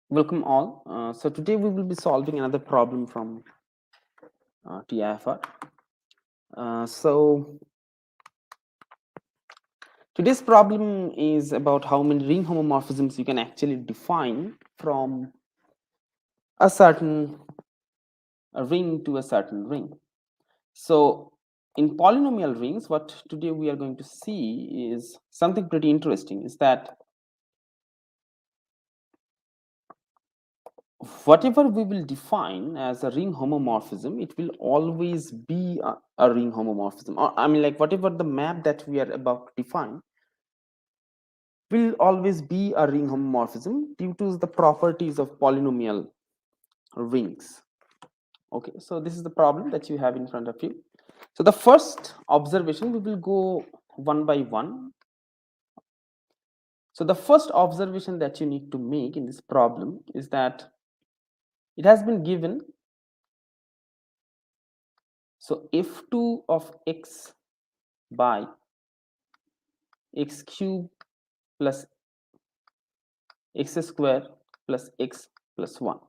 Welcome all. So today we will be solving another problem from TIFR. So today's problem is about how many ring homomorphisms you can actually define from a certain ring to a certain ring. So in polynomial rings, what today we are going to see is something pretty interesting. Is that whatever we will define as a ring homomorphism, it will always be a ring homomorphism. Or I mean, like whatever the map that we are about to define will always be a ring homomorphism due to the properties of polynomial rings. Okay, so this is the problem that you have in front of you. So the first observation, we will go one by one. So the first observation that you need to make in this problem is that it has been given. So f2 of x by x cube plus x square plus x plus 1.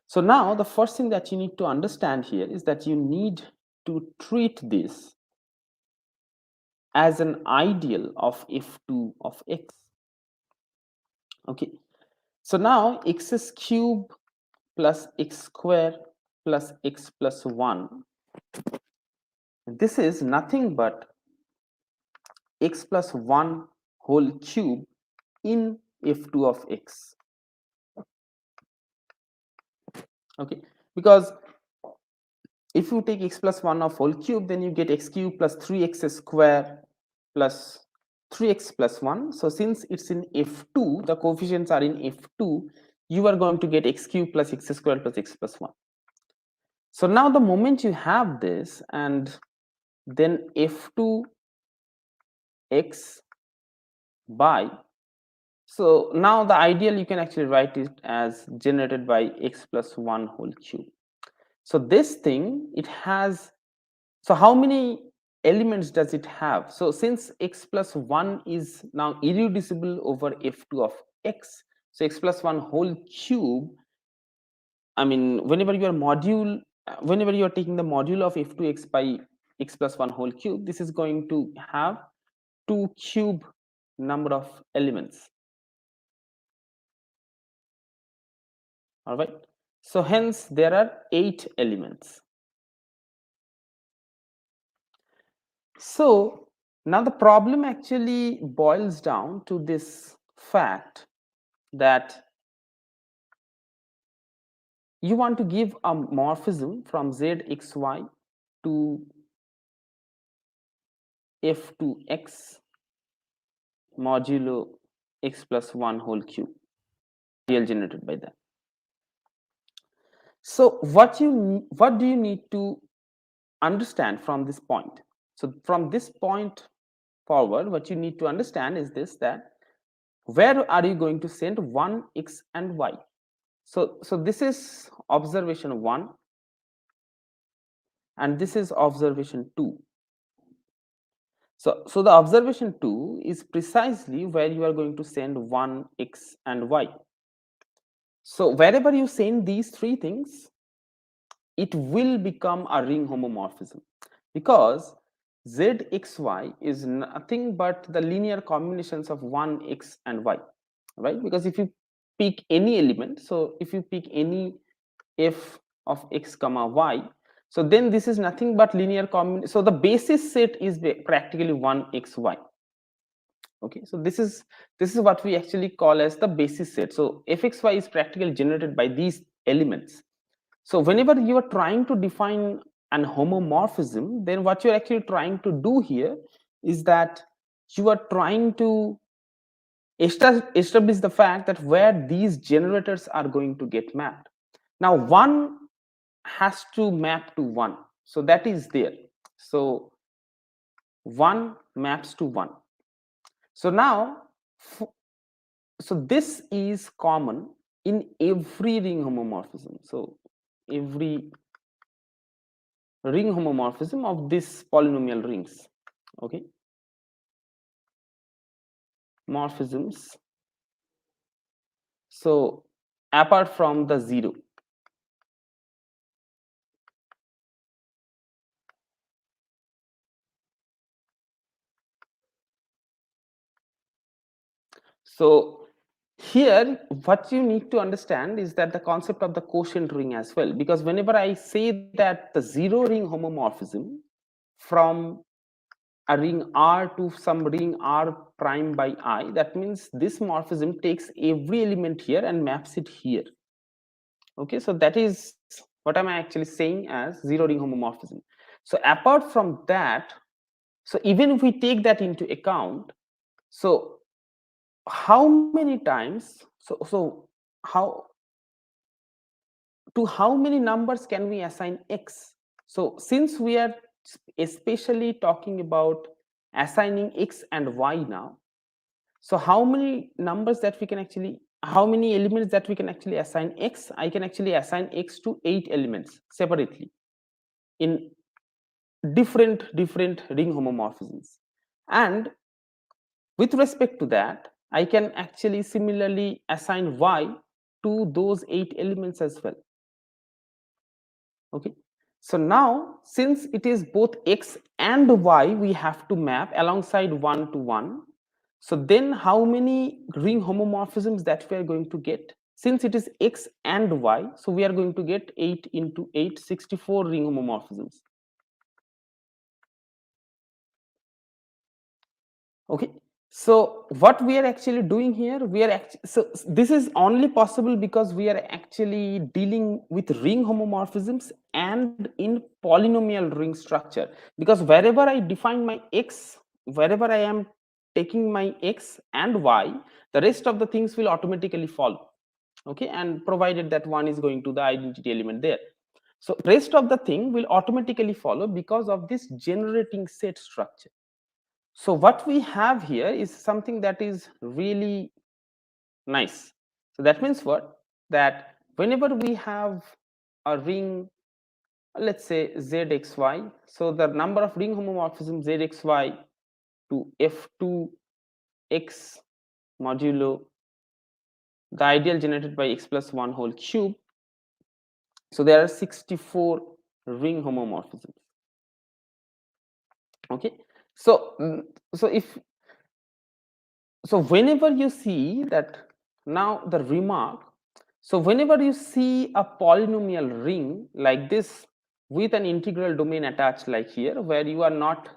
So now the first thing that you need to understand here is that you need to treat this as an ideal of f2 of x. Okay, so now x cube plus x square plus x plus 1, this is nothing but x plus 1 whole cube in f2 of x. Okay, because if you take x plus 1 of whole cube, then you get x cube plus 3x square plus 3x plus 1. So since it's in f2, the coefficients are in f2, you are going to get x cube plus x square plus x plus 1. So now the moment you have this, and then f2 x by, so now the ideal you can actually write it as generated by x plus 1 whole cube. So this thing, it has, so how many elements does it have? So since x plus 1 is now irreducible over f2 of x, so x plus 1 whole cube, I mean, whenever you are taking the module of f2x by x plus 1 whole cube, this is going to have 2 cube number of elements. All right. So hence there are 8 elements. So now the problem actually boils down to this fact that you want to give a morphism from zxy to f2x modulo x plus 1 whole cube, real generated by that. So what do you need to understand from this point? So from this point forward, what you need to understand is this, that where are you going to send 1, x and y? So this is observation 1 and this is observation 2. So the observation 2 is precisely where you are going to send 1, x and y. So wherever you send these three things, it will become a ring homomorphism, because zxy is nothing but the linear combinations of 1, x and y, right? Because if you pick any element, so if you pick any f of x comma y, so then this is nothing but linear combination. So the basis set is practically 1, x, y. Okay, so this is what we actually call as the basis set. So fxy is practically generated by these elements. So whenever you are trying to define an homomorphism, then what you're actually trying to do here is that you are trying to establish the fact that where these generators are going to get mapped. Now 1 has to map to 1, so that is there. So 1 maps to 1. So now, so this is common in every ring homomorphism. So every ring homomorphism of this polynomial rings, okay, morphisms. So apart from the 0. So here what you need to understand is that the concept of the quotient ring as well, because whenever I say that the 0 ring homomorphism from a ring R to some ring R prime by I, that means this morphism takes every element here and maps it here. Okay, so that is what am I actually saying as 0 ring homomorphism. So apart from that, so even if we take that into account, so how many times, so how to how many numbers can we assign x? So since we are especially talking about assigning x and y now, so how many numbers that we can actually, how many elements that we can actually assign x? I can actually assign x to 8 elements separately in different ring homomorphisms. And with respect to that, I can actually similarly assign y to those 8 elements as well. Okay, so now since it is both x and y we have to map alongside 1 to 1, so then how many ring homomorphisms that we are going to get? Since it is x and y, so we are going to get 8 into 8, 64 ring homomorphisms. Okay, so what we are actually doing here, we are so this is only possible because we are actually dealing with ring homomorphisms and in polynomial ring structure, because wherever I define my x, wherever I am taking my x and y, the rest of the things will automatically follow. Okay, and provided that one is going to the identity element there, so rest of the thing will automatically follow because of this generating set structure. So what we have here is something that is really nice. So that means what? That whenever we have a ring, let's say zxy, so the number of ring homomorphism zxy to f2x modulo the ideal generated by x plus 1 whole cube. So there are 64 ring homomorphisms. Okay, so so if so whenever you see that, now the remark, so whenever you see a polynomial ring like this with an integral domain attached like here, where you are not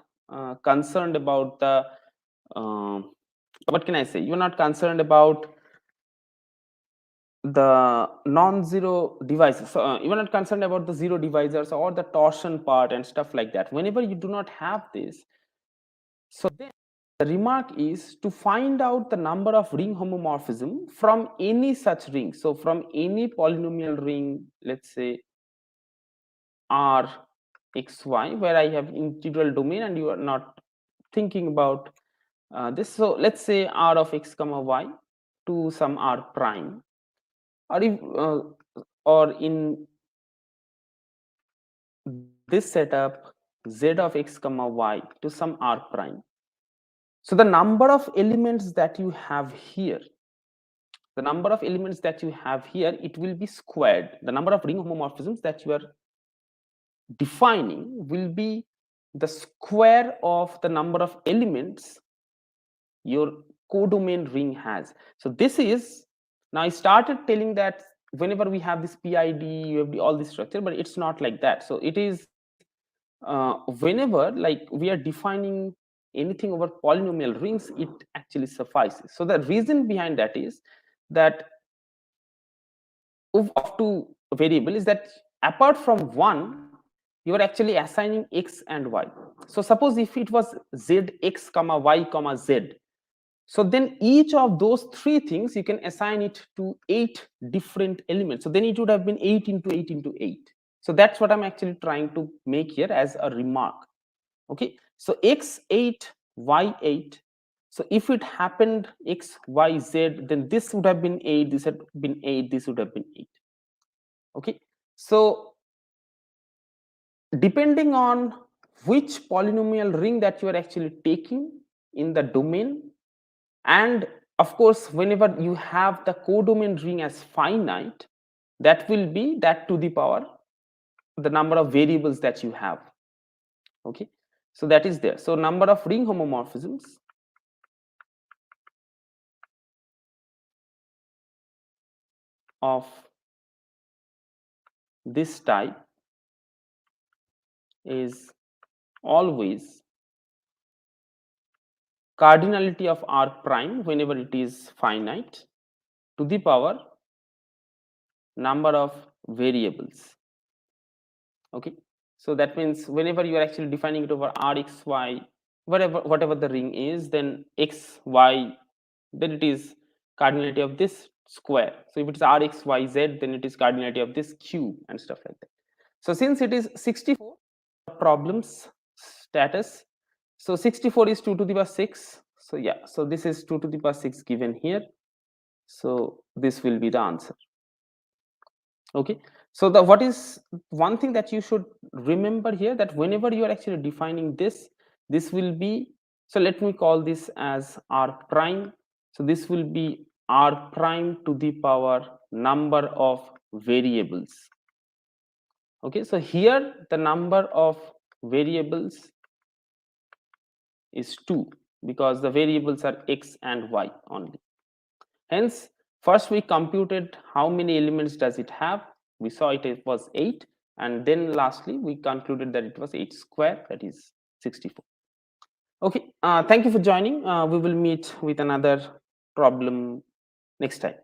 concerned about the what can I say, you're not concerned about the non-zero divisors, so, you're not concerned about the zero divisors or the torsion part and stuff like that. Whenever you do not have this, so then the remark is to find out the number of ring homomorphism from any such ring. So from any polynomial ring, let's say R xy, where I have integral domain and you are not thinking about this. So let's say R of x comma y to some R prime, or if or in this setup z of x comma y to some R prime. So the number of elements that you have here, the number of elements that you have here, it will be squared. The number of ring homomorphisms that you are defining will be the square of the number of elements your codomain ring has. So this is, now I started telling that whenever we have this PID, UFD, all this structure, but it's not like that. So it is whenever like we are defining anything over polynomial rings, it actually suffices. So the reason behind that is that of two variable is that apart from one, you are actually assigning x and y. So suppose if it was zx comma y comma z, so then each of those three things you can assign it to 8 different elements. So then it would have been 8 into 8 into 8. So that's what I'm actually trying to make here as a remark. Okay, so x8 y8, so if it happened x y z, then this would have been 8, this had been 8, this would have been 8. Okay, so depending on which polynomial ring that you are actually taking in the domain, and of course, whenever you have the codomain ring as finite, that will be that to the power the number of variables that you have. Okay, so that is there. So number of ring homomorphisms of this type is always cardinality of R prime whenever it is finite to the power number of variables. Okay, so that means whenever you are actually defining it over R x y, whatever the ring is, then x y, then it is cardinality of this square. So if it's R x y z, then it is cardinality of this cube and stuff like that. So since it is 64 problems status, so 64 is 2 to the power 6. So yeah, so this is 2 to the power 6 given here. So this will be the answer. Okay, so the what is one thing that you should remember here, that whenever you are actually defining this will be, so let me call this as R prime. So this will be R prime to the power number of variables. Okay, so here the number of variables is 2 because the variables are x and y only. Hence, first we computed how many elements does it have. We saw it was 8, and then lastly we concluded that it was 8 square, that is 64. Okay, thank you for joining. We will meet with another problem next time.